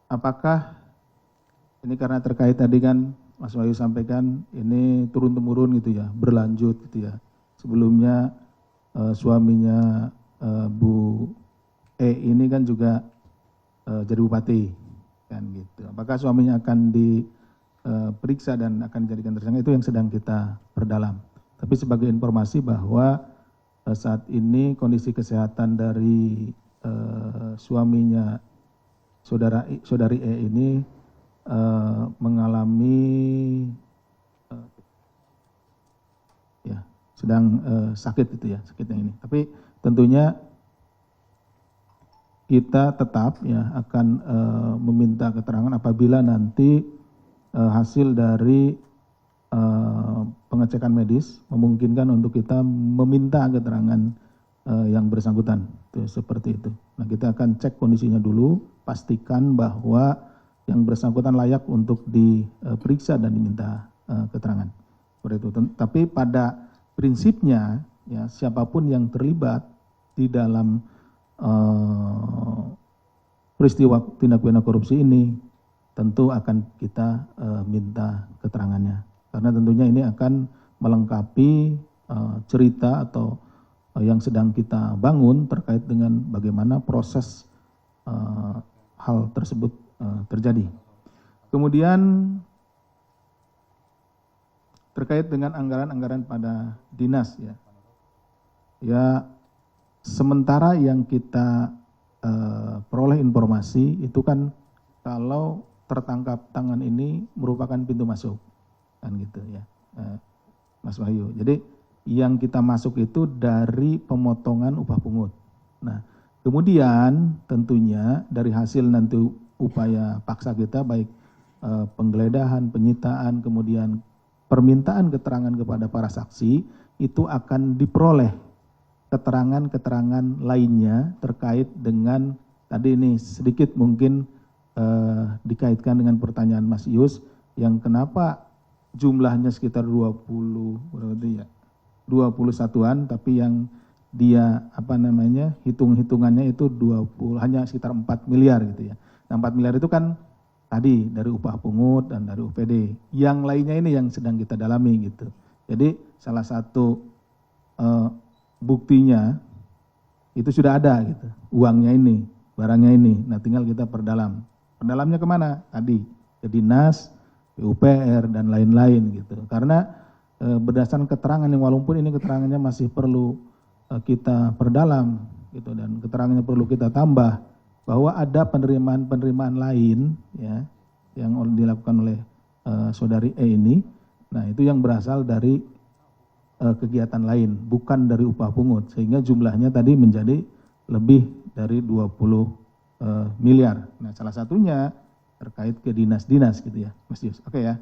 apakah ini karena terkait tadi kan Mas Wahyu sampaikan ini turun-temurun gitu ya, berlanjut gitu ya. Sebelumnya suaminya Bu E ini kan juga jadi bupati kan gitu. Apakah suaminya akan diperiksa dan akan dijadikan tersangka, itu yang sedang kita perdalam. Tapi sebagai informasi bahwa saat ini kondisi kesehatan dari suaminya saudari E ini mengalami ya sedang sakit itu ya, sakitnya ini. Tapi tentunya kita tetap ya akan meminta keterangan apabila nanti hasil dari pengecekan medis memungkinkan untuk kita meminta keterangan yang bersangkutan, itu seperti itu. Nah, kita akan cek kondisinya dulu, pastikan bahwa yang bersangkutan layak untuk diperiksa dan diminta keterangan. Seperti itu. Tapi pada prinsipnya ya siapapun yang terlibat di dalam peristiwa tindak pidana korupsi ini tentu akan kita minta keterangannya. Karena tentunya ini akan melengkapi cerita atau yang sedang kita bangun terkait dengan bagaimana proses hal tersebut terjadi. Kemudian terkait dengan anggaran-anggaran pada dinas ya. Ya sementara yang kita peroleh informasi itu kan kalau tertangkap tangan ini merupakan pintu masuk kan gitu ya Mas Wahyu. Jadi yang kita masuk itu dari pemotongan upah pungut. Nah kemudian tentunya dari hasil nanti upaya paksa kita baik penggeledahan, penyitaan, kemudian permintaan keterangan kepada para saksi itu akan diperoleh keterangan-keterangan lainnya terkait dengan tadi ini sedikit mungkin dikaitkan dengan pertanyaan Mas Yus yang kenapa jumlahnya sekitar 21-an tapi yang dia hitung-hitungannya itu hanya sekitar 4 miliar gitu ya. Nah 4 miliar itu kan tadi dari upah pungut dan dari UPD. Yang lainnya ini yang sedang kita dalami gitu. Jadi salah satu buktinya itu sudah ada gitu. Uangnya ini, barangnya ini. Nah tinggal kita perdalam. Perdalamnya kemana? Tadi ke dinas, PUPR dan lain-lain gitu. Karena berdasarkan keterangan yang walaupun ini keterangannya masih perlu kita perdalam gitu dan keterangannya perlu kita tambah bahwa ada penerimaan lain ya yang dilakukan oleh saudari E ini. Nah, itu yang berasal dari kegiatan lain, bukan dari upah pungut sehingga jumlahnya tadi menjadi lebih dari 20 miliar. Nah, salah satunya terkait ke dinas-dinas gitu ya, Mas Yus. Oke ya.